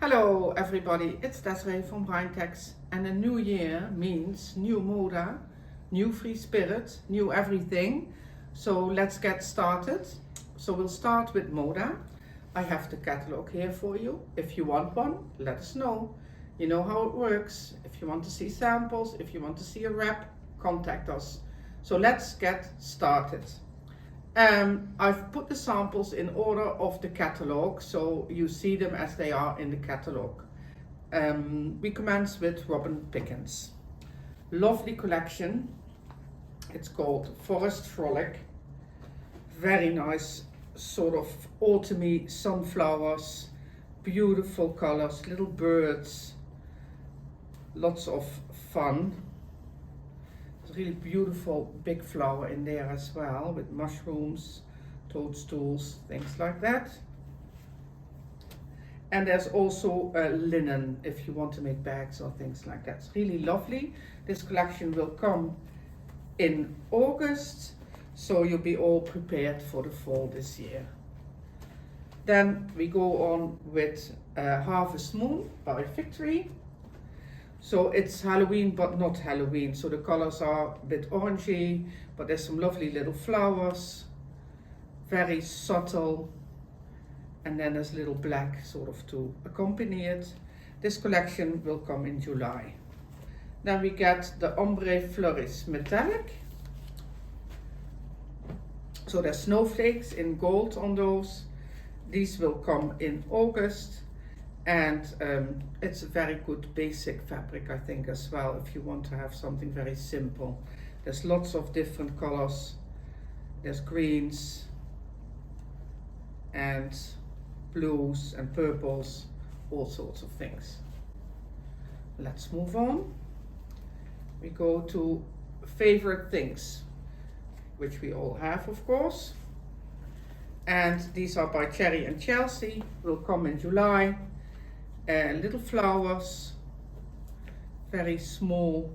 Hello everybody, it's Desiree from Breintex, and a new year means new moda, new free spirit, new everything. So let's get started. So we'll start with moda. I have the catalog here for you. If you want one, let us know. You know how it works. If you want to see samples, if you want to see a wrap, contact us. So let's get started. I've put the samples in order of the catalog, so you see them as they are in the catalog. We commence with Robin Pickens. Lovely collection. It's called Forest Frolic. Very nice, sort of autumny sunflowers, beautiful colors, little birds, lots of fun. Really beautiful big flower in there as well, with mushrooms, toadstools, things like that. And there's also linen if you want to make bags or things like that. It's really lovely. This collection will come in August, so you'll be all prepared for the fall this year. Then we go on with Harvest Moon by Victory. So it's Halloween, but not Halloween. So the colors are a bit orangey, but there's some lovely little flowers, very subtle. And then there's little black sort of to accompany it. This collection will come in July. Then we get the Ombre Flourish Metallic. So there's snowflakes in gold on those. These will come in August. And it's a very good basic fabric, I think, as well, if you want to have something very simple. There's lots of different colors. There's greens and blues and purples, all sorts of things. Let's move on. We go to favorite things, which we all have, of course. And these are by Cherry and Chelsea, will come in July. Little flowers, very small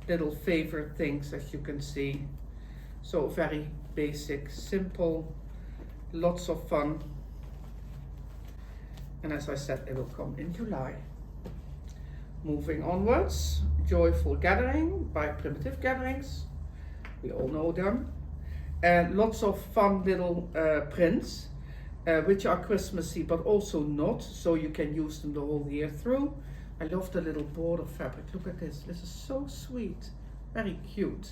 little favorite things, as you can see. So very basic, simple, lots of fun. And as I said, it will come in July. Moving onwards, Joyful Gathering by Primitive Gatherings. We all know them. Lots of fun little prints. Which are Christmassy but also not, so you can use them the whole year through. I love the little border fabric. Look at this. This is so sweet, very cute.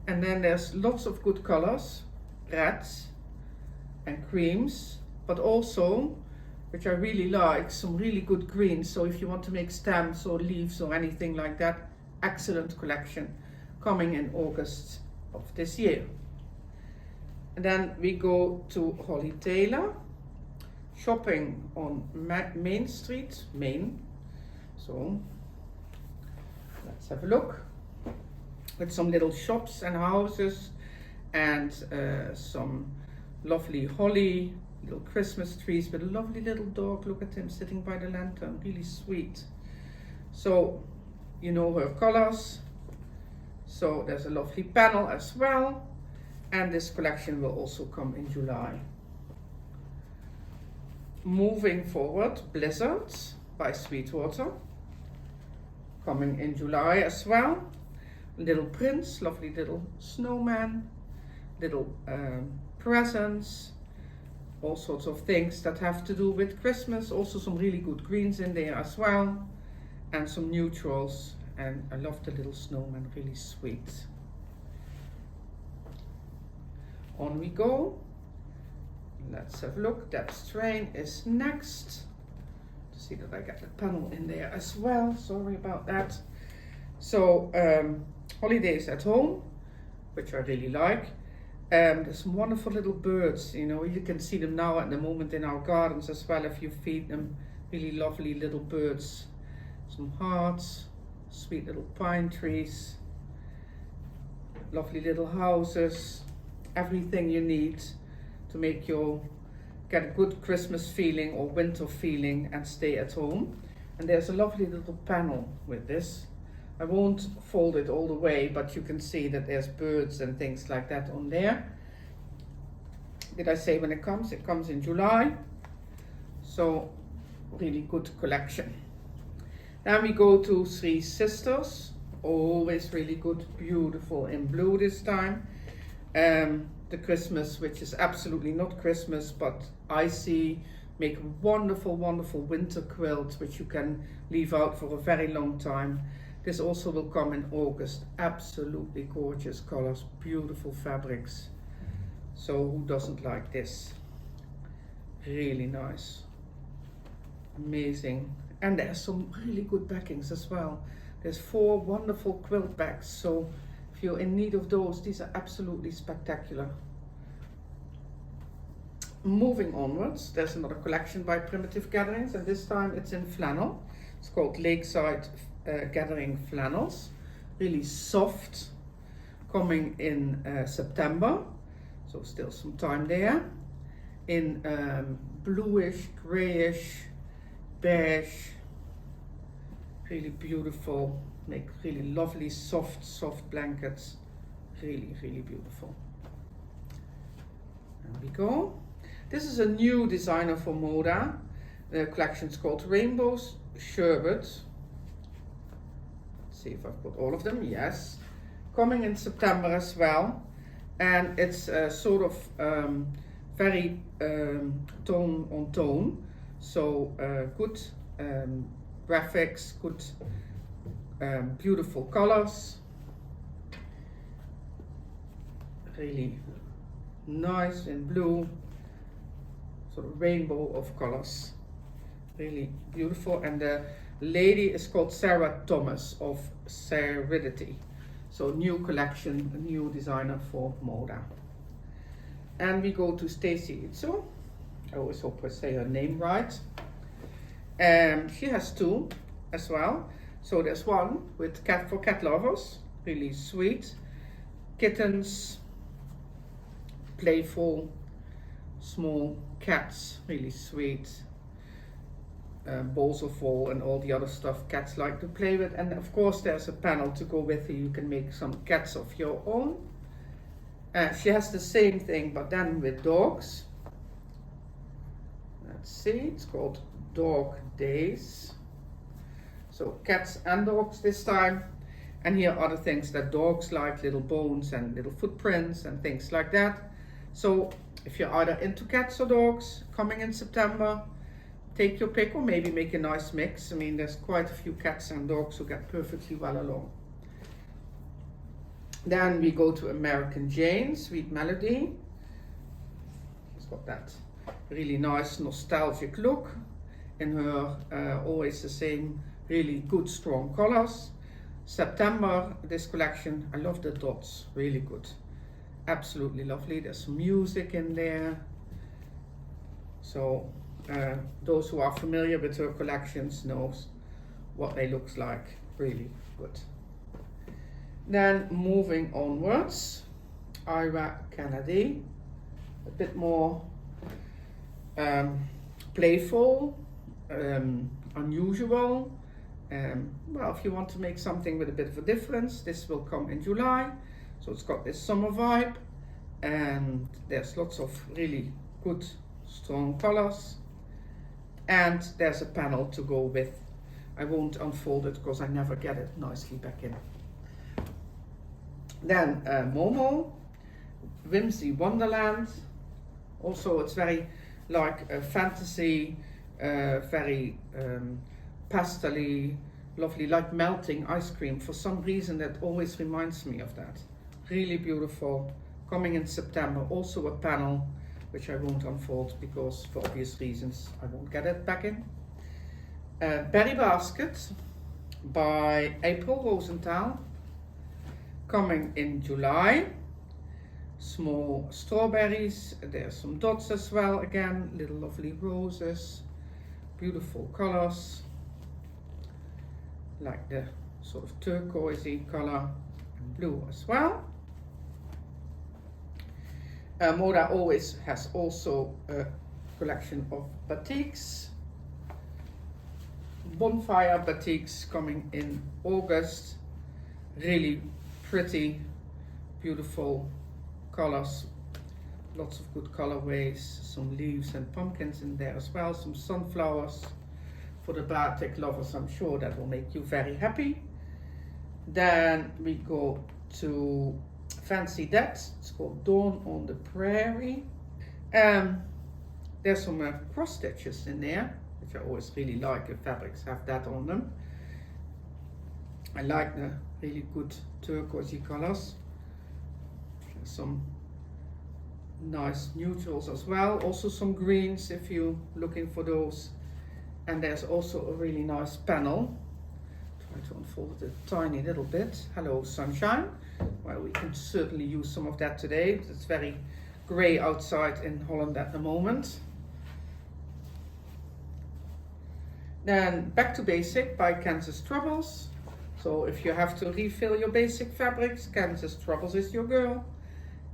And then there's lots of good colors, reds and creams, but also, which I really like, some really good greens. So if you want to make stems or leaves or anything like that, excellent collection coming in August of this year. And then we go to Holly Taylor, shopping on Main Street, Maine. So let's have a look. With some little shops and houses and some lovely holly, little Christmas trees with a lovely little dog. Look at him sitting by the lantern, really sweet. So you know her colors. So there's a lovely panel as well. And this collection will also come in July. Moving forward, Blizzards by Sweetwater, coming in July as well. Little prince, lovely little snowman, little presents, all sorts of things that have to do with Christmas. Also some really good greens in there as well, and some neutrals. And I love the little snowman, really sweet. On we go. Let's have a look. Deb's Train is next. To see that I get the panel in there as well. Sorry about that. So Holidays at Home, which I really like. There's some wonderful little birds. You know, you can see them now at the moment in our gardens as well if you feed them. Really lovely little birds. Some hearts, sweet little pine trees, lovely little houses. Everything you need to make you get a good Christmas feeling or winter feeling and stay at home. And there's a lovely little panel with this. I won't fold it all the way, but you can see that there's birds and things like that on there. Did I say when it comes? It comes in July. So really good collection. Then we go to Three Sisters, always really good, beautiful in blue this time. The Christmas, which is absolutely not Christmas, but icy, make wonderful, wonderful winter quilts, which you can leave out for a very long time. This also will come in August. Absolutely gorgeous colors, beautiful fabrics. So who doesn't like this? Really nice. Amazing. And there's some really good backings as well. There's 4 wonderful quilt backs. So if you're in need of those, these are absolutely spectacular. Moving onwards, there's another collection by Primitive Gatherings, and this time it's in flannel. It's called Lakeside Gathering Flannels. Really soft, coming in September, so still some time there. In bluish, grayish, beige, really beautiful, make really lovely soft blankets, really beautiful. There we go. This is a new designer for Moda. The collection is called Rainbows Sherbet. Let's see if I've got all of them. Yes, coming in September as well, and it's sort of very tone on tone, so good graphics, good beautiful colors, really nice in blue, sort of rainbow of colors, really beautiful. And the lady is called Sarah Thomas of Serenity. So new collection, a new designer for Moda. And we go to Stacy Itzo. I always hope I say her name right. She has 2 as well. So there's one with for cat lovers, really sweet. Kittens, playful, small cats, really sweet. Balls of wool and all the other stuff cats like to play with. And of course there's a panel to go with it. You can make some cats of your own. She has the same thing, but then with dogs. Let's see, it's called Dog Days. So cats and dogs this time. And here are the things that dogs like, little bones and little footprints and things like that. So if you're either into cats or dogs, coming in September, take your pick, or maybe make a nice mix. I mean, there's quite a few cats and dogs who get perfectly well along. Then we go to American Jane, Sweet Melody. She's got that really nice nostalgic look in her always the same really good strong colors. September, this collection, I love the dots, really good, absolutely lovely. There's some music in there, so those who are familiar with her collections knows what they looks like, really good. Then moving onwards, Ira Kennedy, a bit more playful, unusual. Well, if you want to make something with a bit of a difference, this will come in July. So it's got this summer vibe, and there's lots of really good strong colors, and there's a panel to go with. I won't unfold it because I never get it nicely back in. Then Momo, Whimsy Wonderland. Also it's very like a fantasy, very pastel-y, lovely, like melting ice cream. For some reason that always reminds me of that. Really beautiful, coming in September. Also a panel, which I won't unfold because for obvious reasons I won't get it back in. Berry Basket by April Rosenthal, coming in July. Small strawberries, there's some dots as well, again, little lovely roses, beautiful colors, like the sort of turquoisey color, and blue as well. Moda always has also a collection of batiks. Bonfire batiks coming in August, really pretty, beautiful colors, lots of good colorways, some leaves and pumpkins in there as well, some sunflowers, For the batik lovers, I'm sure that will make you very happy. Then we go to Fancy That. It's called Dawn on the Prairie. There's some cross stitches in there, which I always really like if fabrics have that on them. I like the really good turquoisey colors. There's some nice neutrals as well, also some greens if you're looking for those. And there's also a really nice panel. Try to unfold it a tiny little bit. Hello sunshine. Well, we can certainly use some of that today. It's very grey outside in Holland at the moment. Then Back to Basic by Kansas Troubles. So if you have to refill your basic fabrics, Kansas Troubles is your girl.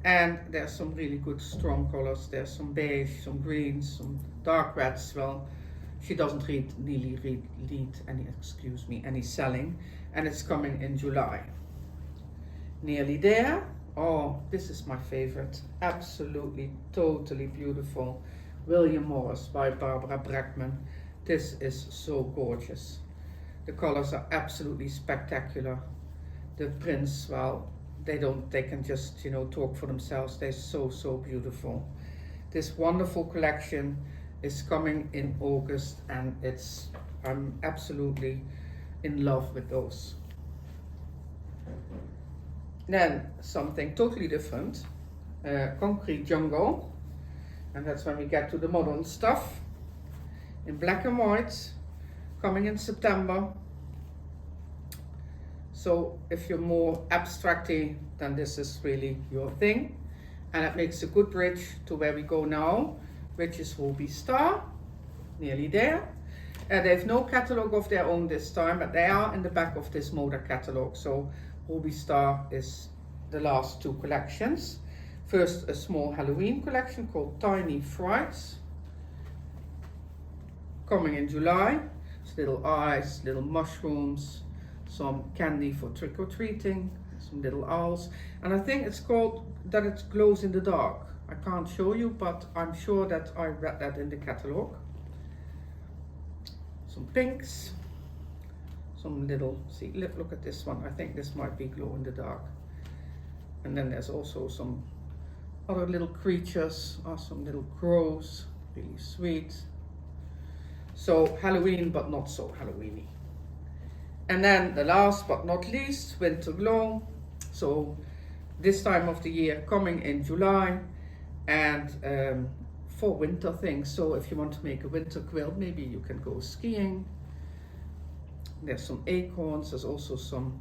And there's some really good strong colors. There's some beige, some greens, some dark reds. Well, she doesn't lead any selling, and it's coming in July. Nearly There. Oh, this is my favorite. Absolutely, totally beautiful. William Morris by Barbara Brackman. This is so gorgeous. The colors are absolutely spectacular. The prints, well, they can just, talk for themselves. They're so beautiful. This wonderful collection is coming in August, and I'm absolutely in love with those. Then something totally different, Concrete Jungle, and that's when we get to the modern stuff in black and white, coming in September. So if you're more abstracty, then this is really your thing, and it makes a good bridge to where we go now, which is Ruby Star. Nearly There. They have no catalog of their own this time, but they are in the back of this Moda catalog. So Ruby Star is the last two collections. First, a small Halloween collection called Tiny Frights, coming in July. It's little eyes, little mushrooms, some candy for trick-or-treating, some little owls, and I think it's called that it glows in the dark. I can't show you, but I'm sure that I read that in the catalog. Some pinks, some little, see, look at this one. I think this might be glow in the dark. And then there's also some other little creatures, or some little crows, really sweet. So Halloween, but not so Halloweeny. And then the last but not least, Winter Glow. So this time of the year, coming in July, and for winter things. So if you want to make a winter quilt, maybe you can go skiing. There's some acorns. There's also some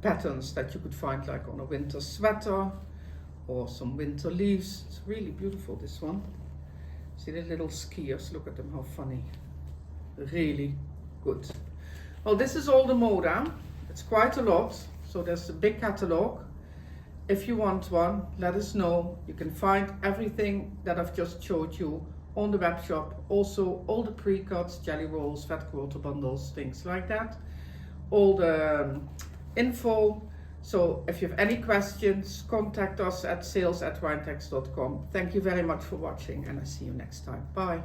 patterns that you could find like on a winter sweater, or some winter leaves. It's really beautiful, this one. See the little skiers, look at them, how funny. Really good. Well, this is all the Moda. It's quite a lot, so there's a big catalog. If you want one, let us know. You can find everything that I've just showed you on the web shop. Also all the pre-cuts, jelly rolls, fat quarter bundles, things like that. All the info. So if you have any questions, contact us at sales@rhinetex.com. Thank you very much for watching, and I see you next time. Bye.